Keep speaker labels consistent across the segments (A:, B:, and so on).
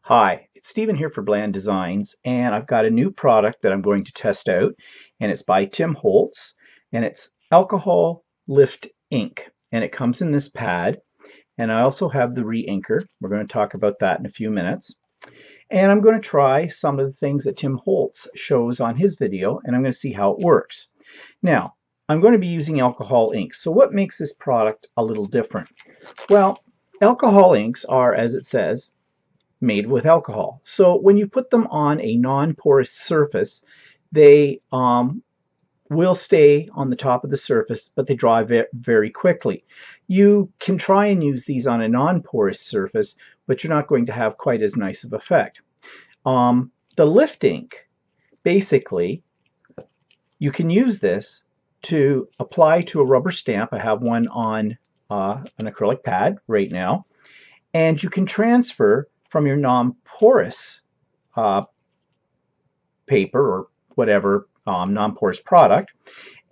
A: Hi, it's Stephen here for Bland Designs, and I've got a new product that I'm going to test out, and it's by Tim Holtz, and it's alcohol lift ink, and it comes in this pad, and I also have the re-inker. We're going to talk about that in a few minutes, and I'm going to try some of the things that Tim Holtz shows on his video, and I'm going to see how it works. Now, I'm going to be using alcohol ink, so what makes this product a little different? Well, alcohol inks are, as it says, made with alcohol. So when you put them on a non-porous surface, they will stay on the top of the surface, but they dry very quickly. You can try and use these on a non-porous surface, but you're not going to have quite as nice of effect. The lift ink, basically, you can use this to apply to a rubber stamp. I have one on an acrylic pad right now, and you can transfer from your non-porous paper or whatever non-porous product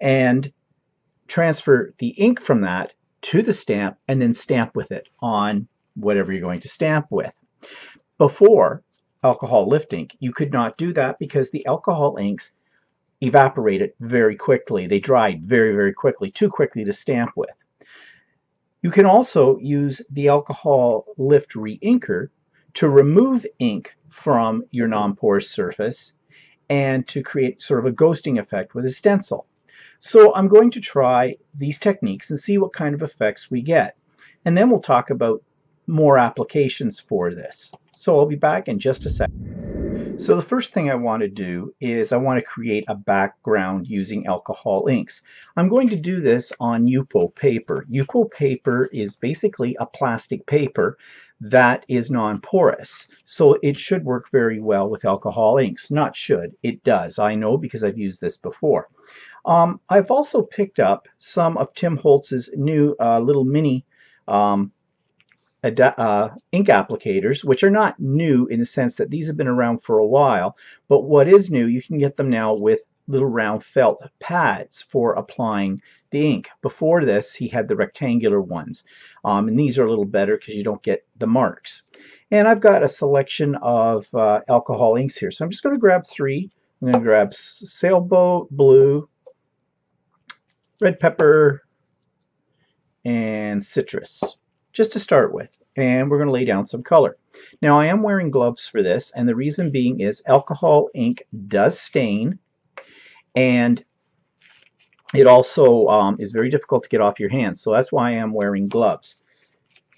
A: and transfer the ink from that to the stamp and then stamp with it on whatever you're going to stamp with. Before alcohol lift ink, you could not do that because the alcohol inks evaporated very quickly. They dried very, very quickly, too quickly to stamp with. You can also use the alcohol lift re-inker to remove ink from your non-porous surface and to create sort of a ghosting effect with a stencil. So I'm going to try these techniques and see what kind of effects we get. And then we'll talk about more applications for this. So I'll be back in just a second. So the first thing I want to do is I want to create a background using alcohol inks. I'm going to do this on Yupo paper. Yupo paper is basically a plastic paper that is non-porous, so it should work very well with alcohol inks. Not should, it does. I know because I've used this before. I've also picked up some of Tim Holtz's new little mini ink applicators, which are not new in the sense that these have been around for a while, but what is new, you can get them now with little round felt pads for applying the ink. Before this, he had the rectangular ones, and these are a little better because you don't get the marks. And I've got a selection of alcohol inks here, so I'm just going to grab three. I'm going to grab Sailboat Blue, Red Pepper, and Citrus, just to start with, and we're going to lay down some color. Now I am wearing gloves for this, and the reason being is alcohol ink does stain, and it also is very difficult to get off your hands, so that's why I am wearing gloves.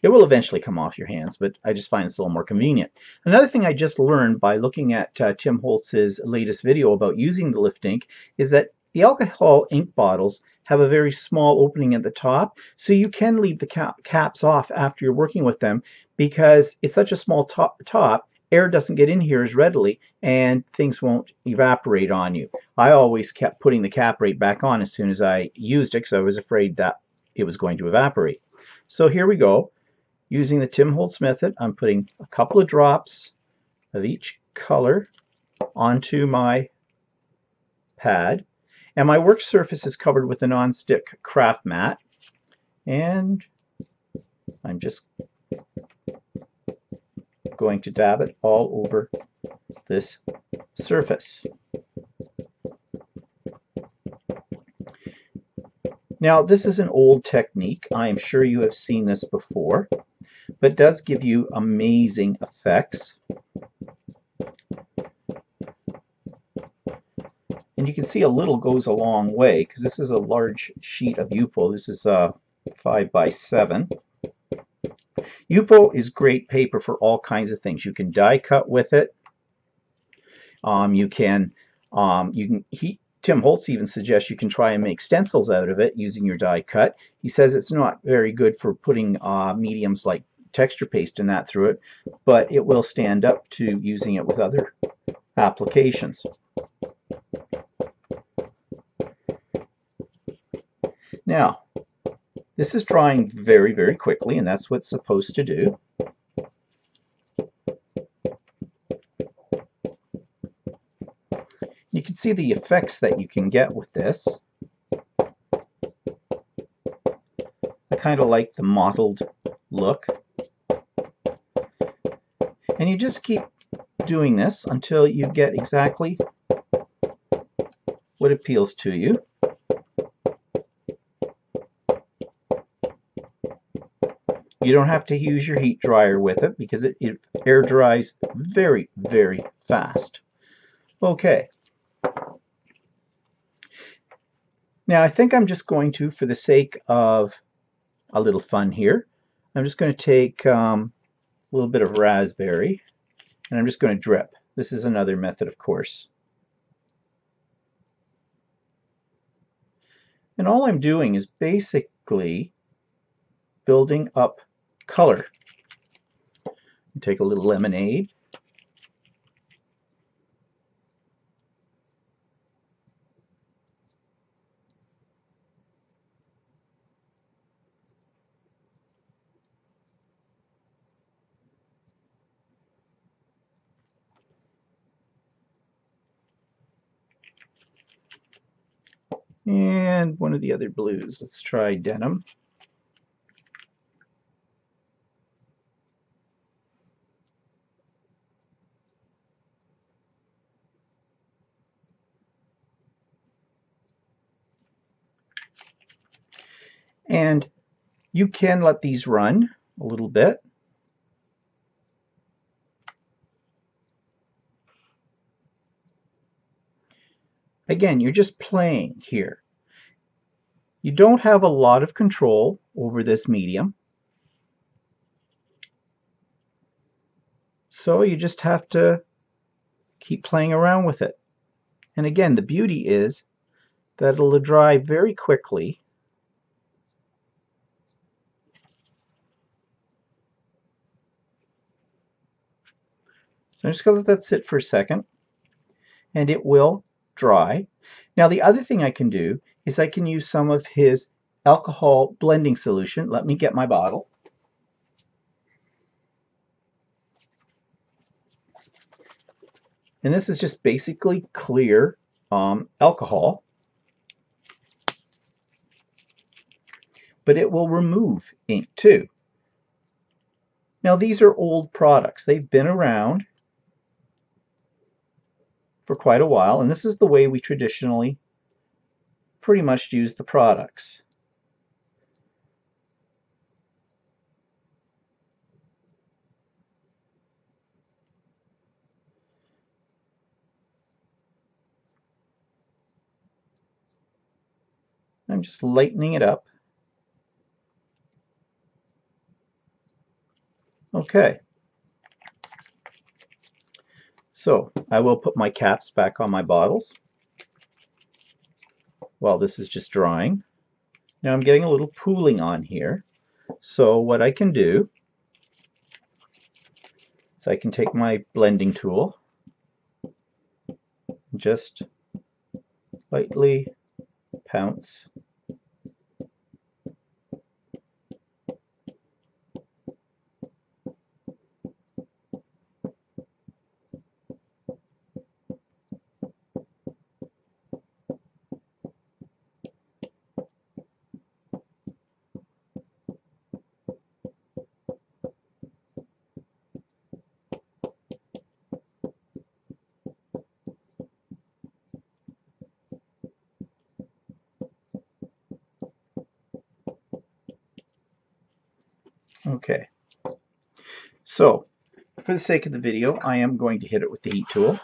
A: It will eventually come off your hands, but I just find it's a little more convenient. Another thing I just learned by looking at Tim Holtz's latest video about using the lift ink is that the alcohol ink bottles have a very small opening at the top, so you can leave the caps off after you're working with them because it's such a small top, air doesn't get in here as readily and things won't evaporate on you. I always kept putting the cap right back on as soon as I used it because I was afraid that it was going to evaporate. So here we go. Using the Tim Holtz method, I'm putting a couple of drops of each color onto my pad. And my work surface is covered with a non-stick craft mat. And I'm just going to dab it all over this surface. Now, this is an old technique. I am sure you have seen this before, but it does give you amazing effects. And you can see a little goes a long way because this is a large sheet of Yupo. This is 5 by 7. Yupo is great paper for all kinds of things. You can die cut with it. Tim Holtz even suggests you can try and make stencils out of it using your die cut. He says it's not very good for putting mediums like texture paste and that through it, but it will stand up to using it with other applications. Now, this is drying very, very quickly, and that's what it's supposed to do. You can see the effects that you can get with this. I kind of like the mottled look. And you just keep doing this until you get exactly what appeals to you. You don't have to use your heat dryer with it because it air dries very, very fast. Okay. Now I think I'm just going to, for the sake of a little fun here, I'm just going to take a little bit of raspberry and I'm just going to drip. This is another method, of course. And all I'm doing is basically building up color. Take a little lemonade. And one of the other blues. Let's try denim. And you can let these run a little bit. Again, you're just playing here. You don't have a lot of control over this medium. So you just have to keep playing around with it. And again, the beauty is that it'll dry very quickly. So I'm just going to let that sit for a second, and it will dry. Now the other thing I can do is I can use some of his alcohol blending solution. Let me get my bottle. And this is just basically clear alcohol, but it will remove ink too. Now these are old products. They've been around for quite a while, and this is the way we traditionally pretty much use the products. I'm just lightening it up. Okay. So I will put my caps back on my bottles while this is just drying. Now I'm getting a little pooling on here. So what I can do is I can take my blending tool and just lightly pounce. Okay, so for the sake of the video, I am going to hit it with the heat tool.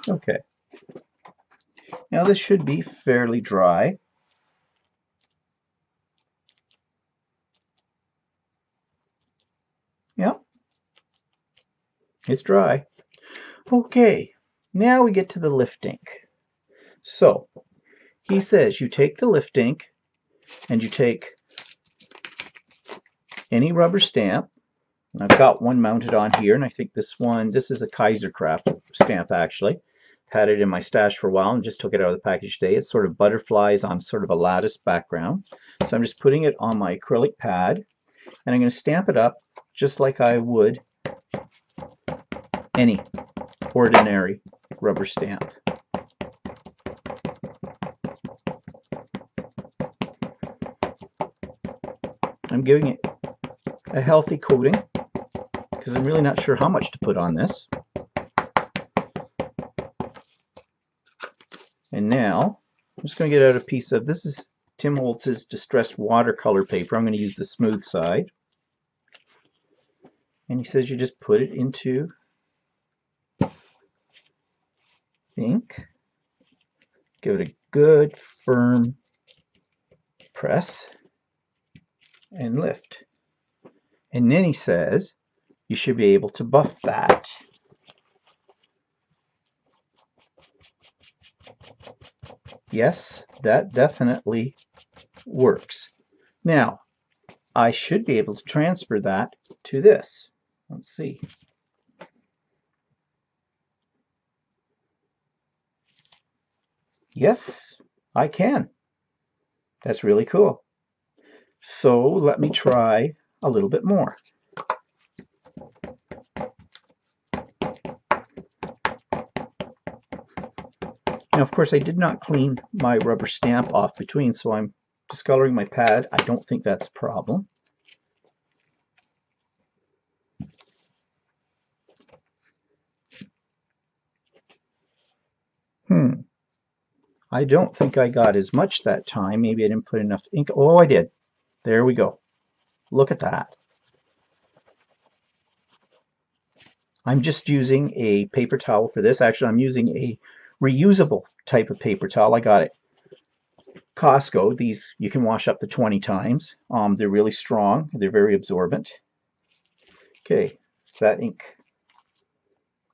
A: Okay, now this should be fairly dry. Yeah, it's dry. Okay, now we get to the lift ink. So he says you take the lift ink and you take any rubber stamp. And I've got one mounted on here, and I think this is a Kaisercraft stamp actually. Had it in my stash for a while and just took it out of the package today. It's sort of butterflies on sort of a lattice background. So I'm just putting it on my acrylic pad, and I'm going to stamp it up just like I would any ordinary rubber stamp. I'm giving it a healthy coating because I'm really not sure how much to put on this. And now I'm just going to get out a piece of, this is Tim Holtz's distressed watercolor paper. I'm going to use the smooth side. And he says you just put it into ink. Give it a good firm press and lift. And then he says you should be able to buff that. Yes, that definitely works. Now, I should be able to transfer that to this. Let's see. Yes, I can. That's really cool. So let me try a little bit more. Now, of course, I did not clean my rubber stamp off between, so I'm discoloring my pad. I don't think that's a problem. I don't think I got as much that time. Maybe I didn't put enough ink. Oh, I did. There we go. Look at that. I'm just using a paper towel for this. Actually, I'm using a reusable type of paper towel. I got it Costco. These you can wash up to 20 times. They're really strong. They're very absorbent. Okay, is that ink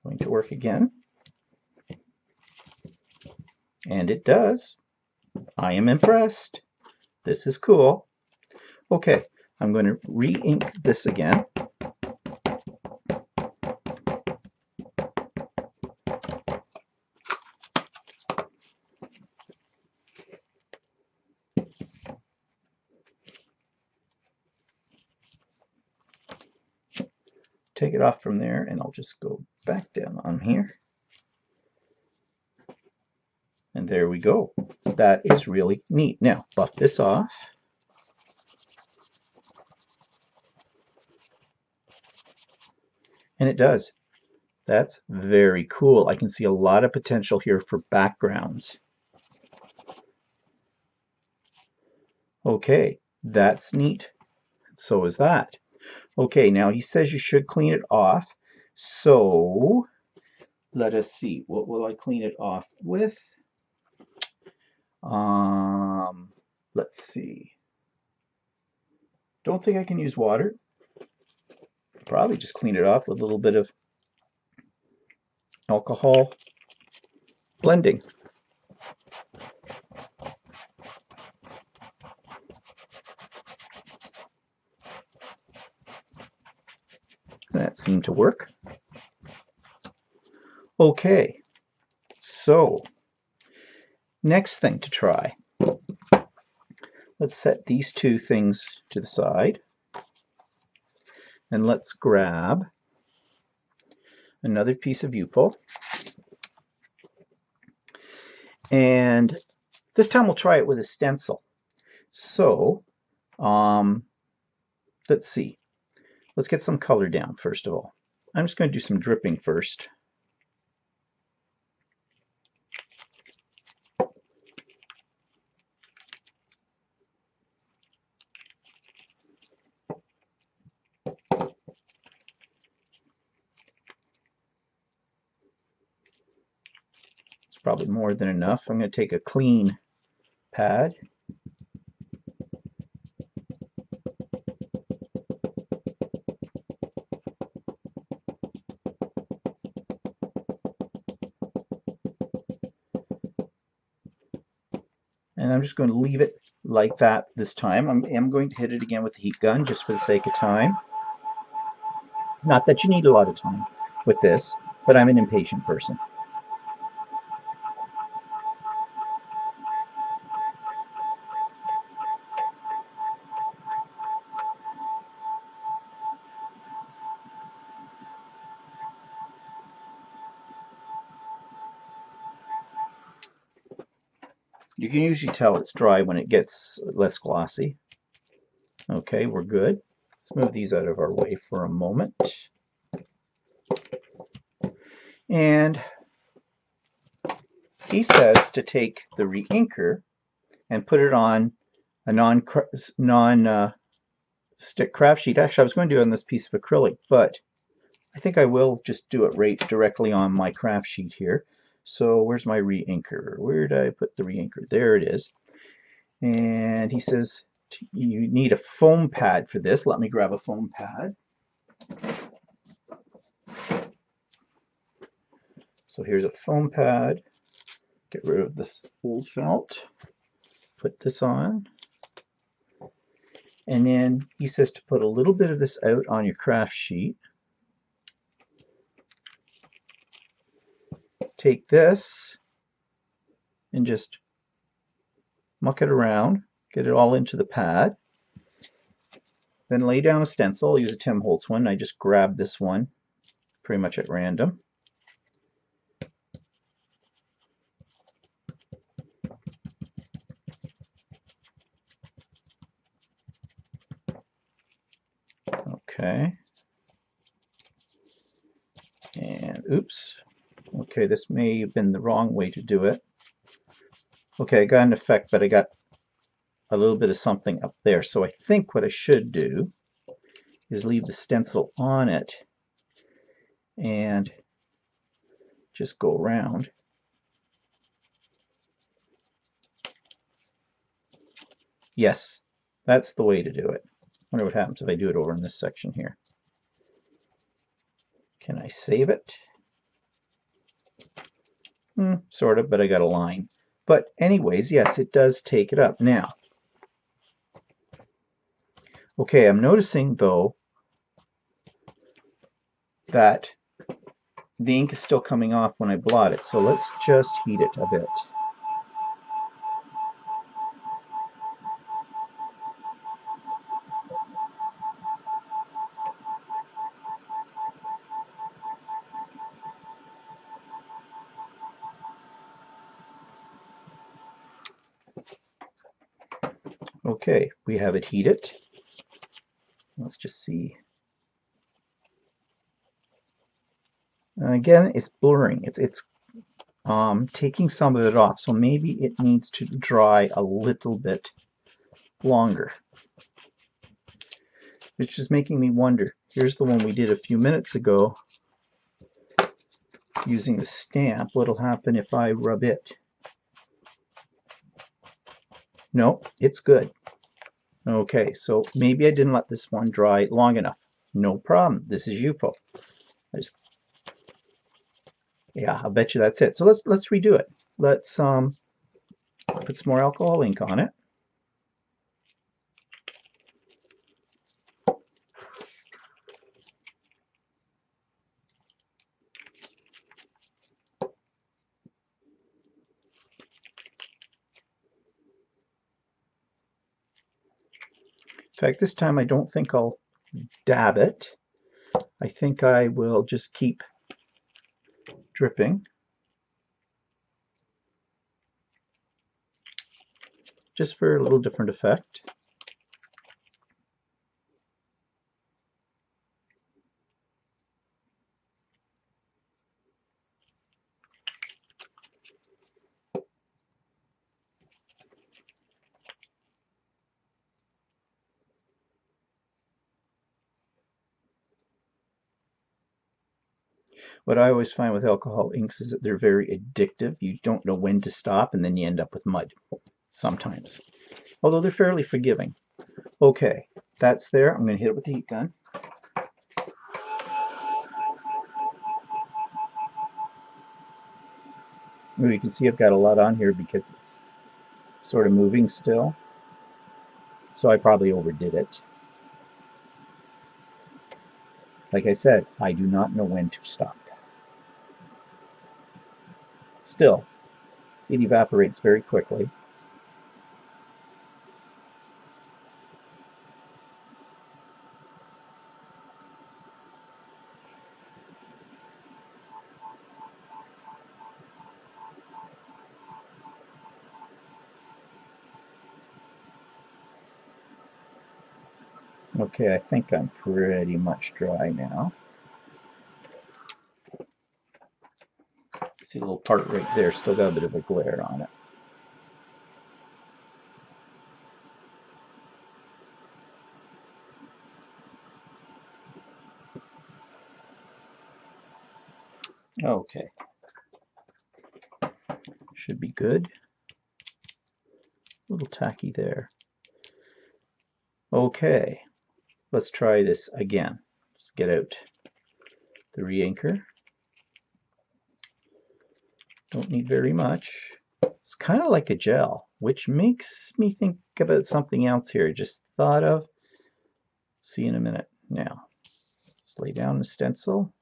A: going to work again? And it does. I am impressed. This is cool. Okay, I'm going to re-ink this again. Take it off from there, and I'll just go back down on here. And there we go. That is really neat. Now, buff this off. And it does. That's very cool. I can see a lot of potential here for backgrounds. Okay, that's neat. So is that. Okay, now he says you should clean it off. So let us see. What will I clean it off with? Let's see. Don't think I can use water. Probably just clean it off with a little bit of alcohol blending. That seemed to work. Okay, so next thing to try. Let's set these two things to the side. And let's grab another piece of U-pull. And this time we'll try it with a stencil. So, let's see. Let's get some color down first of all. I'm just going to do some dripping first. It's probably more than enough. I'm going to take a clean pad. And I'm just going to leave it like that this time. I am going to hit it again with the heat gun just for the sake of time. Not that you need a lot of time with this, but I'm an impatient person. You can usually tell it's dry when it gets less glossy. Okay, we're good. Let's move these out of our way for a moment. And he says to take the reinker and put it on a non-stick craft sheet. Actually, I was going to do it on this piece of acrylic, but I think I will just do it right directly on my craft sheet here. So where's my reinker? Where did I put the reinker? There it is. And he says you need a foam pad for this. Let me grab a foam pad. So here's a foam pad. Get rid of this old felt. Put this on. And then he says to put a little bit of this out on your craft sheet. Take this and just muck it around, get it all into the pad. Then lay down a stencil. I'll use a Tim Holtz one. I just grabbed this one pretty much at random. Okay. And oops. Okay, this may have been the wrong way to do it. Okay, I got an effect, but I got a little bit of something up there. So I think what I should do is leave the stencil on it and just go around. Yes, that's the way to do it. I wonder what happens if I do it over in this section here. Can I save it? Sort of, but I got a line. But anyways, yes, it does take it up. Now, okay, I'm noticing though that the ink is still coming off when I blot it, so let's just heat it a bit. Okay, we have it heated. Let's just see. Again, it's blurring. It's taking some of it off, so maybe it needs to dry a little bit longer. Which is making me wonder. Here's the one we did a few minutes ago using the stamp. What'll happen if I rub it? No, it's good. Okay, so maybe I didn't let this one dry long enough. No problem. This is Yupo. Yeah, I'll bet you that's it. So let's redo it. Let's put some more alcohol ink on it. In fact, this time I don't think I'll dab it. I think I will just keep dripping. Just for a little different effect. What I always find with alcohol inks is that they're very addictive. You don't know when to stop, and then you end up with mud sometimes. Although they're fairly forgiving. Okay, that's there. I'm going to hit it with the heat gun. Ooh, you can see I've got a lot on here because it's sort of moving still. So I probably overdid it. Like I said, I do not know when to stop. Still, it evaporates very quickly. Okay, I think I'm pretty much dry now. See a little part right there, still got a bit of a glare on it. Okay, should be good. A little tacky there. Okay, let's try this again. Let's get out the re-inker. Don't need very much. It's kind of like a gel, which makes me think about something else here. Just thought of. See you in a minute. Now, let's lay down the stencil.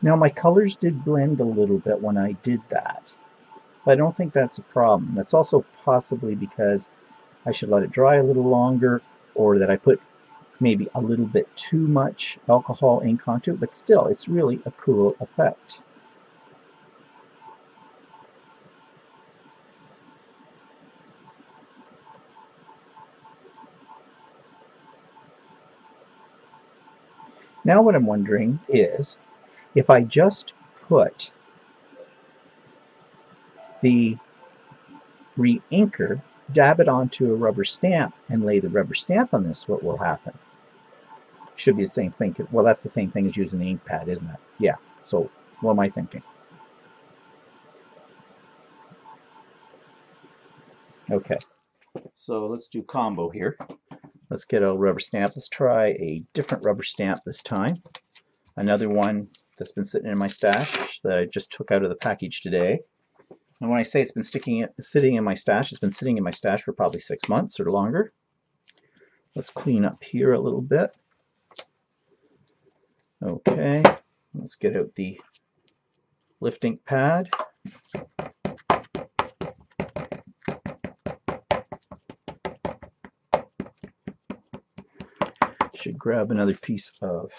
A: Now my colors did blend a little bit when I did that, but I don't think that's a problem. That's also possibly because I should let it dry a little longer, or that I put maybe a little bit too much alcohol ink onto it, but still, it's really a cool effect. Now what I'm wondering is, if I just put the re-inker, dab it onto a rubber stamp, and lay the rubber stamp on this, what will happen? Should be the same thing. Well, that's the same thing as using the ink pad, isn't it? Yeah, so what am I thinking? Okay, so let's do combo here. Let's get a rubber stamp. Let's try a different rubber stamp this time. Another one that's been sitting in my stash that I just took out of the package today. And when I say it's been sitting in my stash, it's been sitting in my stash for probably 6 months or longer. Let's clean up here a little bit. Okay, let's get out the lift ink pad. Should grab another piece of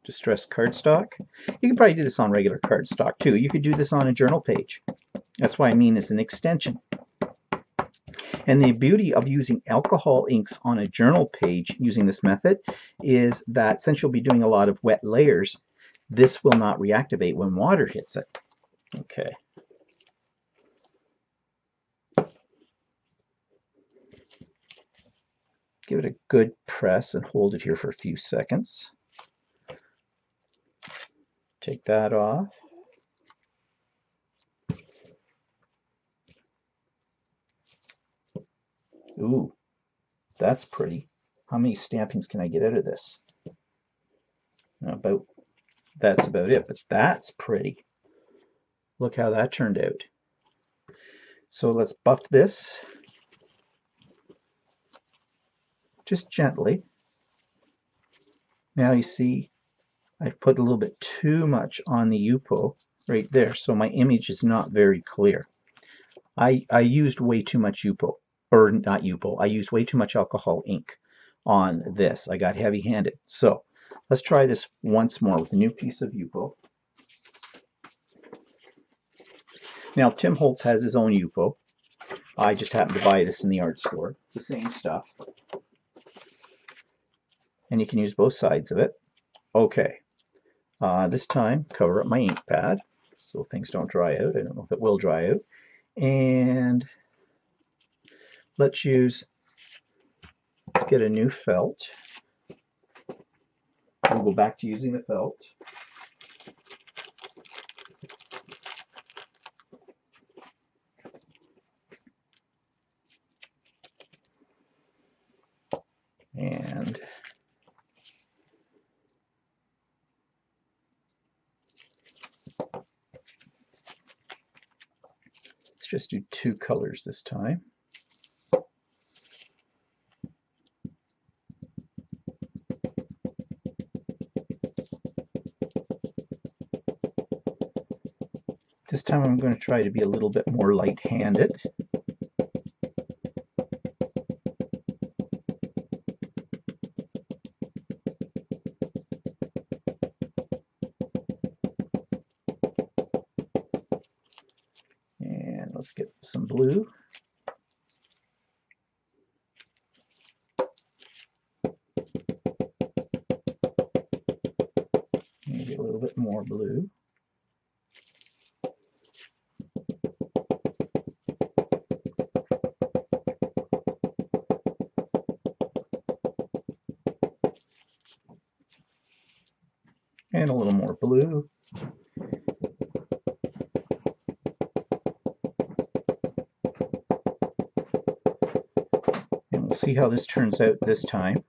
A: distressed cardstock. You can probably do this on regular cardstock too. You could do this on a journal page. That's what I mean as an extension. And the beauty of using alcohol inks on a journal page using this method is that since you'll be doing a lot of wet layers, this will not reactivate when water hits it. Okay. Give it a good press and hold it here for a few seconds. Take that off. Ooh, that's pretty. How many stampings can I get out of this? That's about it, but that's pretty. Look how that turned out. So let's buff this just gently. Now you see I put a little bit too much on the Yupo right there, so my image is not very clear. I used way too much Yupo, or not Yupo, I used way too much alcohol ink on this. I got heavy-handed. So let's try this once more with a new piece of Yupo. Now Tim Holtz has his own Yupo. I just happened to buy this in the art store. It's the same stuff. And you can use both sides of it. Okay. This time, cover up my ink pad so things don't dry out. I don't know if it will dry out. And let's get a new felt. go back to using the felt. And let's just do 2 colors this time. This time I'm going to try to be a little bit more light-handed. And let's get some blue. Maybe a little bit more blue. And a little more blue. And we'll see how this turns out this time.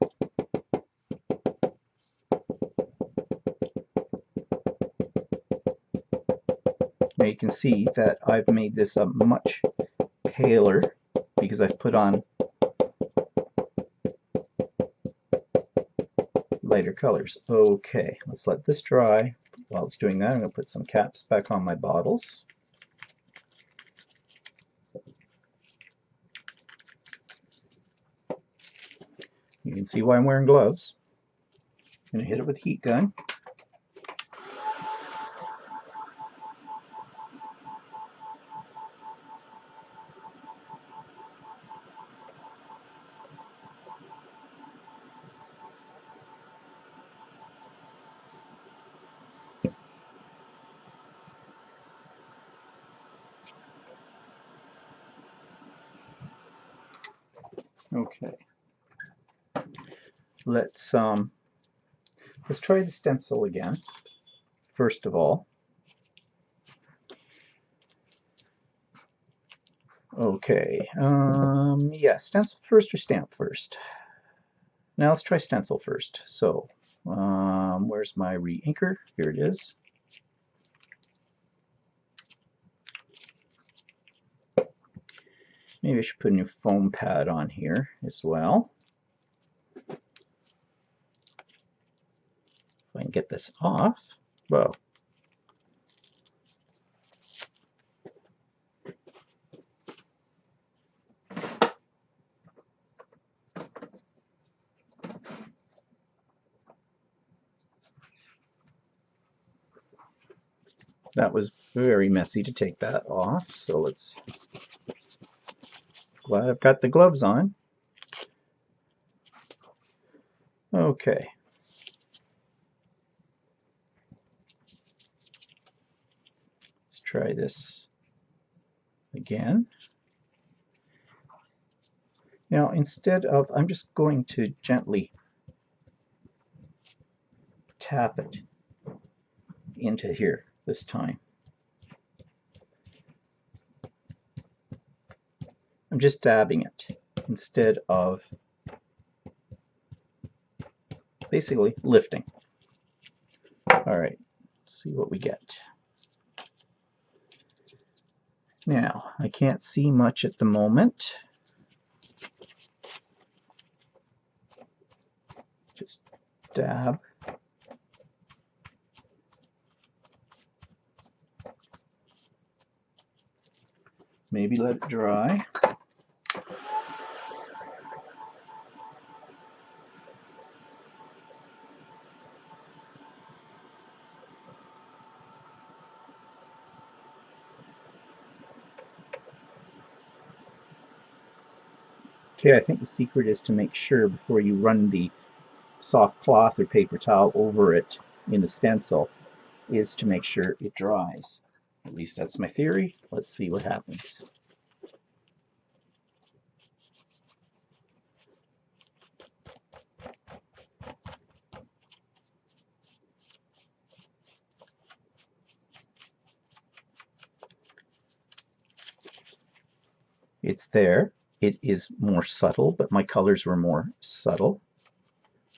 A: Now you can see that I've made this a much paler because I've put on lighter colors. Okay, let's let this dry. While it's doing that, I'm going to put some caps back on my bottles. You can see why I'm wearing gloves. I'm going to hit it with a heat gun. Okay. Let's try the stencil again. First of all. Okay. Yeah, stencil first or stamp first? Now let's try stencil first. So, where's my re-inker? Here it is. Maybe I should put a new foam pad on here as well. If I can get this off. Whoa. That was very messy to take that off, so let's... Glad I've got the gloves on. Okay. Let's try this again. Now, instead of... I'm just going to gently tap it into here this time. I'm just dabbing it instead of basically lifting. All right, let's see what we get. Now, I can't see much at the moment. Just dab. Maybe let it dry. Okay, I think the secret is to make sure before you run the soft cloth or paper towel over it in the stencil is to make sure it dries. At least that's my theory. Let's see what happens. It's there. It is more subtle, but my colors were more subtle.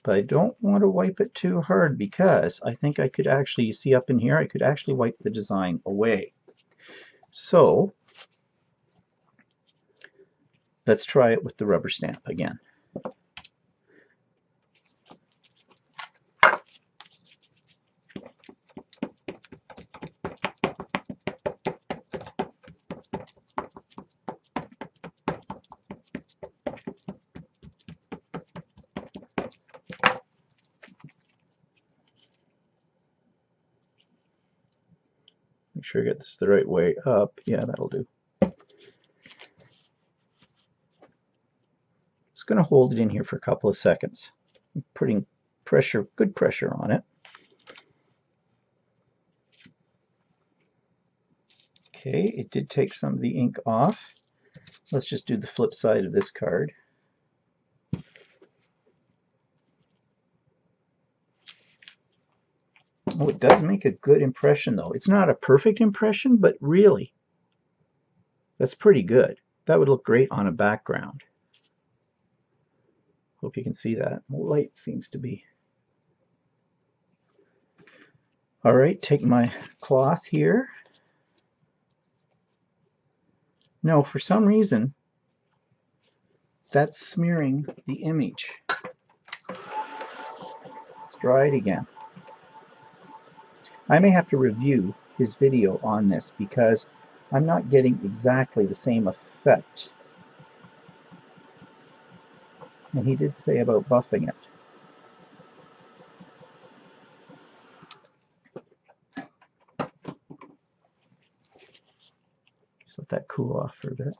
A: But I don't want to wipe it too hard because I think I could actually, you see up in here, I could actually wipe the design away. So let's try it with the rubber stamp again. Make sure I get this the right way up. Yeah, that'll do. Just going to hold it in here for a couple of seconds. I'm putting pressure, good pressure on it. Okay, it did take some of the ink off. Let's just do the flip side of this card. Oh, it does make a good impression though. It's not a perfect impression, but really, that's pretty good. That would look great on a background. Hope you can see that. Light seems to be. All right, take my cloth here. No, for some reason, that's smearing the image. Let's try it again. I may have to review his video on this because I'm not getting exactly the same effect. And he did say about buffing it. Just let that cool off for a bit.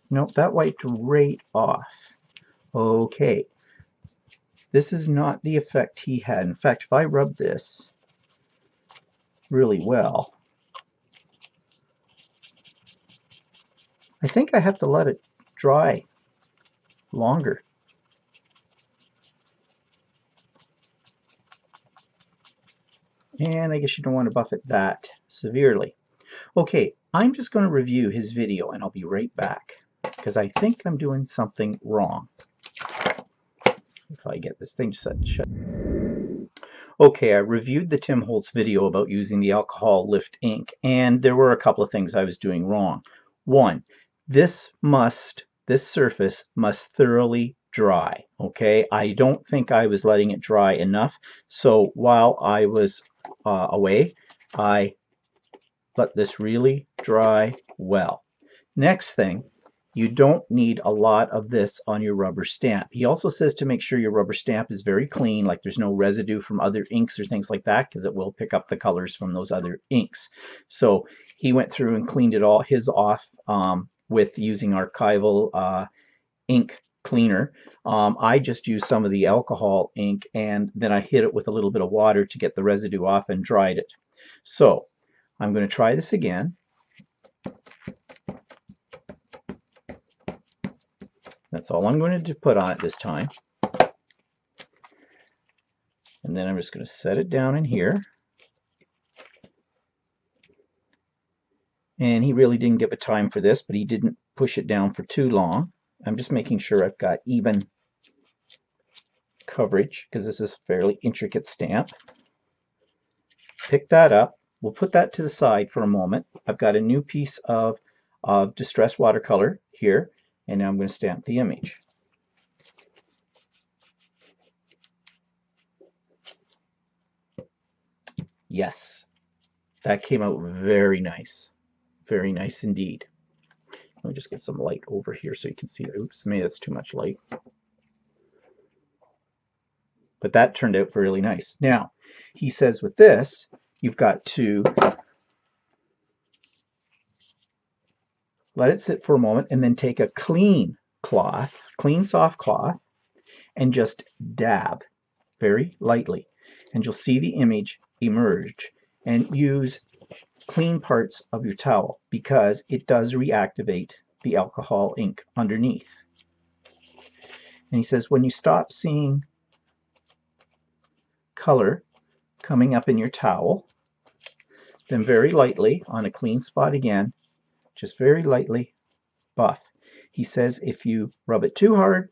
A: Nope, that wiped right off. Okay. This is not the effect he had. In fact, if I rub this really well, I think I have to let it dry longer. And I guess you don't want to buff it that severely. Okay, I'm just going to review his video and I'll be right back because I think I'm doing something wrong. If I get this thing shut. Okay, I reviewed the Tim Holtz video about using the alcohol lift ink, and there were a couple of things I was doing wrong. One, this surface must thoroughly dry. Okay, I don't think I was letting it dry enough, so while I was away, I let this really dry well. Next thing, you don't need a lot of this on your rubber stamp. He also says to make sure your rubber stamp is very clean, like there's no residue from other inks or things like that, because it will pick up the colors from those other inks. So he went through and cleaned it all off with using archival ink cleaner. I just used some of the alcohol ink and then I hit it with a little bit of water to get the residue off and dried it. So I'm going to try this again. That's all I'm going to put on it this time. And then I'm just going to set it down in here. And he really didn't give a time for this, but he didn't push it down for too long. I'm just making sure I've got even coverage because this is a fairly intricate stamp. Pick that up. We'll put that to the side for a moment. I've got a new piece of distress watercolor here. And now I'm going to stamp the image. Yes, that came out very nice. Very nice indeed. Let me just get some light over here so you can see. Oops, maybe that's too much light. But that turned out really nice. Now, he says with this, you've got to let it sit for a moment and then take a clean cloth, clean soft cloth, and just dab very lightly. And you'll see the image emerge. And use clean parts of your towel because it does reactivate the alcohol ink underneath. And he says when you stop seeing color coming up in your towel, Then very lightly on a clean spot again, just very lightly buff. He says if you rub it too hard,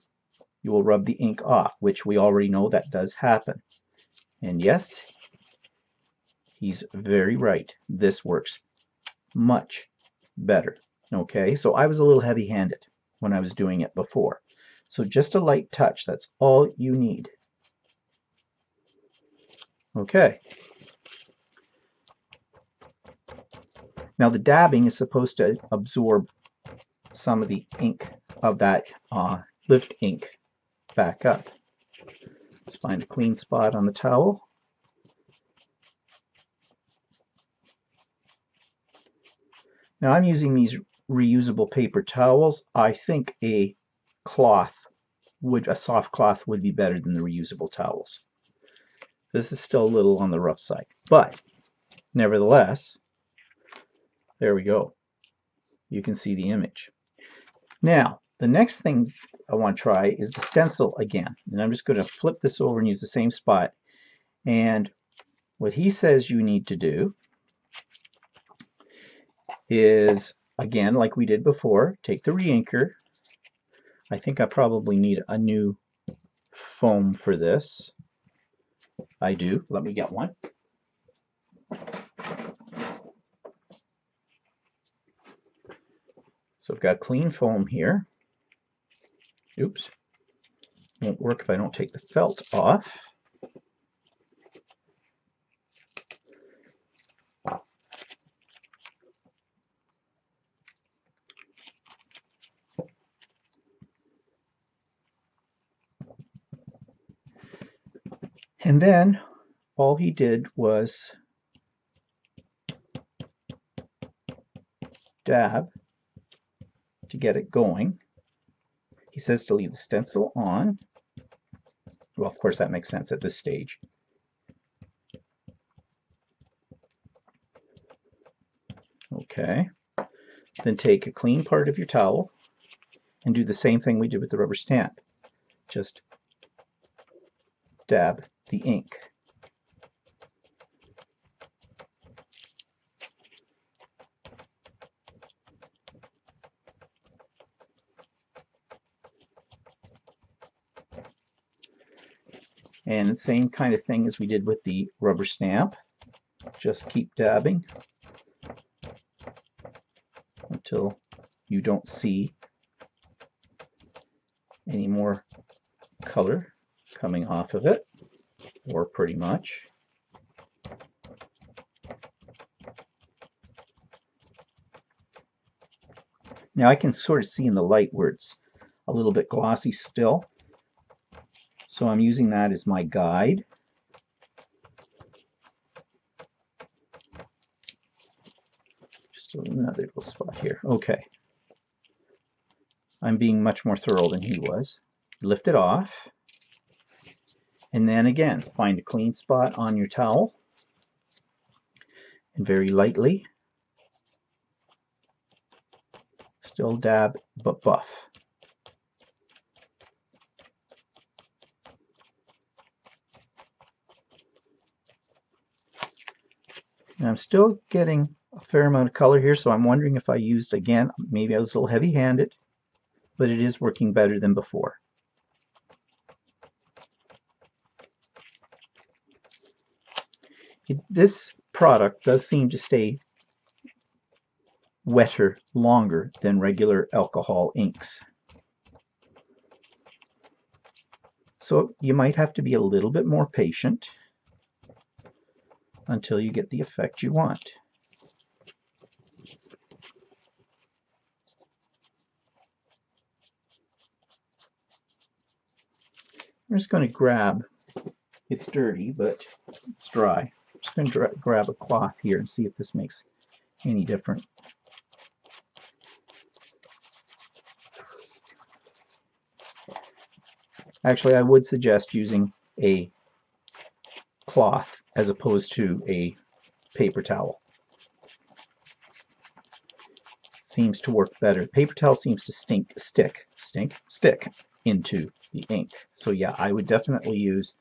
A: you will rub the ink off, which we already know that does happen. And yes, he's very right. This works much better. Okay, so I was a little heavy-handed when I was doing it before. So just a light touch, that's all you need. Okay. Now the dabbing is supposed to absorb some of the ink of that lift ink back up. Let's find a clean spot on the towel. Now I'm using these reusable paper towels. I think a soft cloth would be better than the reusable towels. This is still a little on the rough side, but nevertheless, there we go. You can see the image. Now, the next thing I want to try is the stencil again. And I'm just going to flip this over and use the same spot. And what he says you need to do is, again, like we did before, take the re-inker. I think I probably need a new foam for this. I do. Let me get one. So I've got clean foam here. Oops. Won't work if I don't take the felt off. And then all he did was dab to get it going. He says to leave the stencil on. Well, of course that makes sense at this stage. Okay. Then take a clean part of your towel and do the same thing we did with the rubber stamp. Just dab the ink. And the same kind of thing as we did with the rubber stamp. Just keep dabbing until you don't see any more color coming off of it, or pretty much. Now I can sort of see in the light where it's a little bit glossy still. So I'm using that as my guide. Just another little spot here. Okay. I'm being much more thorough than he was. Lift it off. And then again, find a clean spot on your towel. And very lightly, still dab but buff. And I'm still getting a fair amount of color here, so I'm wondering if I used, again, maybe I was a little heavy-handed, but it is working better than before. This product does seem to stay wetter longer than regular alcohol inks. So you might have to be a little bit more patient until you get the effect you want. I'm just going to grab, it's dirty, but it's dry. I'm just going to grab a cloth here and see if this makes any difference. Actually, I would suggest using a cloth as opposed to a paper towel. Seems to work better. Paper towel seems to stick into the ink. So yeah, I would definitely use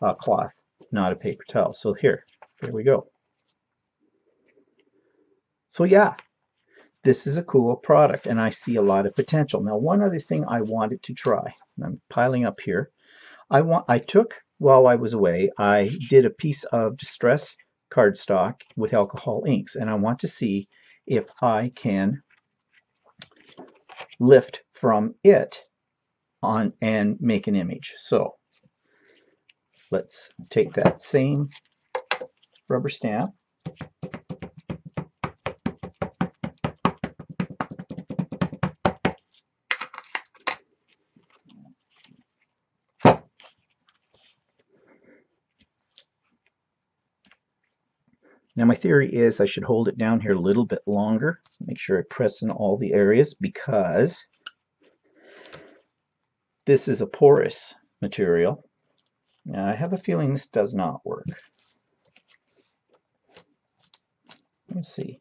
A: a cloth, not a paper towel. So there we go. So yeah, this is a cool product and I see a lot of potential. Now, one other thing I wanted to try, and I'm piling up here. I took, while I was away, I did a piece of distress cardstock with alcohol inks, and I want to see if I can lift from it on and make an image. So let's take that same rubber stamp. Now my theory is I should hold it down here a little bit longer, make sure I press in all the areas, because this is a porous material. Now I have a feeling this does not work. Let's see.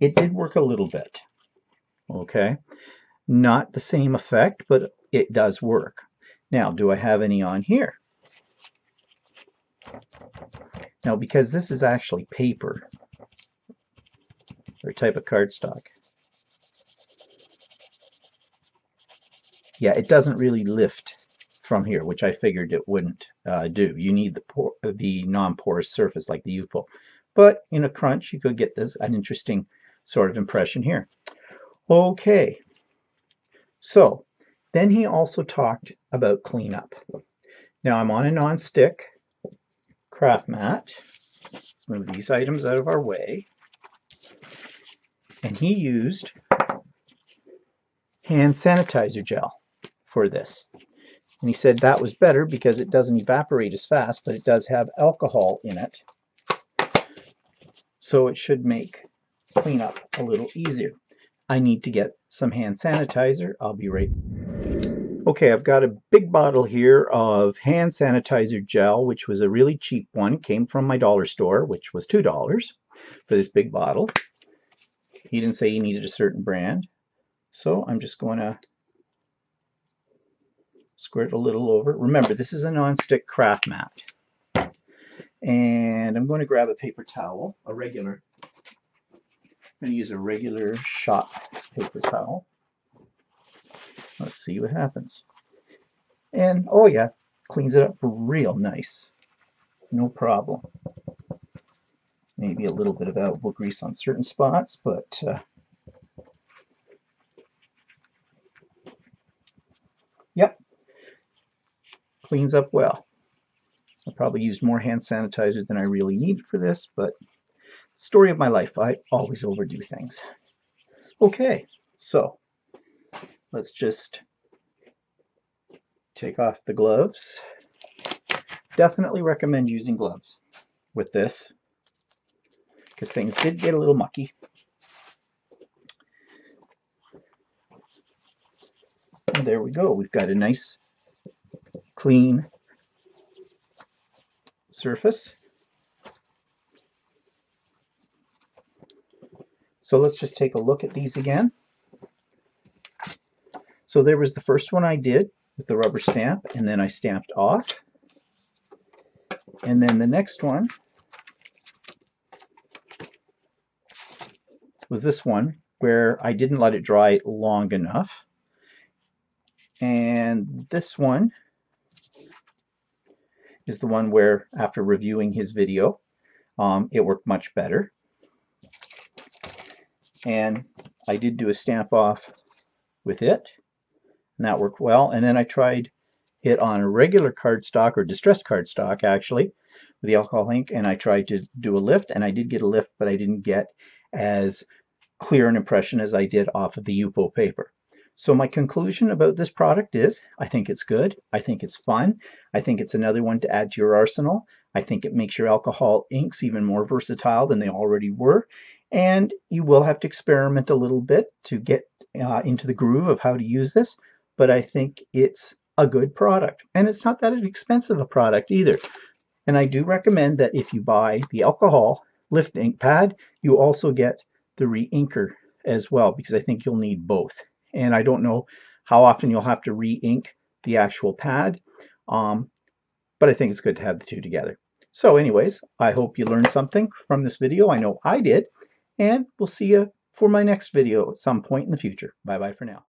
A: It did work a little bit. Okay. Not the same effect, but it does work. Now, do I have any on here? Now, because this is actually paper, or type of cardstock, yeah, it doesn't really lift from here, which I figured it wouldn't do. You need the non-porous surface like the Yupo. But in a crunch, you could get an interesting sort of impression here. Okay, so then he also talked about cleanup. Now I'm on a non-stick craft mat. Let's move these items out of our way. And he used hand sanitizer gel for this. And he said that was better because it doesn't evaporate as fast, but it does have alcohol in it. So it should make cleanup a little easier. I need to get some hand sanitizer. I'll be right back. Okay, I've got a big bottle here of hand sanitizer gel, which was a really cheap one. It came from my dollar store, which was $2 for this big bottle. He didn't say he needed a certain brand. So I'm just going to squirt a little over. Remember, this is a non-stick craft mat. And I'm going to grab a paper towel, I'm going to use a regular shop paper towel. Let's see what happens. And oh yeah, cleans it up real nice. No problem. Maybe a little bit of elbow grease on certain spots, but yep, cleans up well. I probably used more hand sanitizer than I really needed for this, but story of my life, I always overdo things. Okay, so let's just take off the gloves. Definitely recommend using gloves with this because things did get a little mucky. And there we go. We've got a nice clean surface. So let's just take a look at these again. So there was the first one I did with the rubber stamp, and then I stamped off. And then the next one was this one where I didn't let it dry long enough. And this one is the one where, after reviewing his video, it worked much better. And I did do a stamp off with it, and that worked well. And then I tried it on a regular cardstock, or distressed cardstock actually, with the alcohol ink, and I tried to do a lift, and I did get a lift, but I didn't get as clear an impression as I did off of the Yupo paper. So my conclusion about this product is, I think it's good, I think it's fun, I think it's another one to add to your arsenal. I think it makes your alcohol inks even more versatile than they already were. And you will have to experiment a little bit to get into the groove of how to use this, but I think it's a good product. And it's not that expensive a product either. And I do recommend that if you buy the alcohol lift ink pad, you also get the re-inker as well, because I think you'll need both. And I don't know how often you'll have to re-ink the actual pad, but I think it's good to have the two together. So anyways, I hope you learned something from this video. I know I did. And we'll see you for my next video at some point in the future. Bye-bye for now.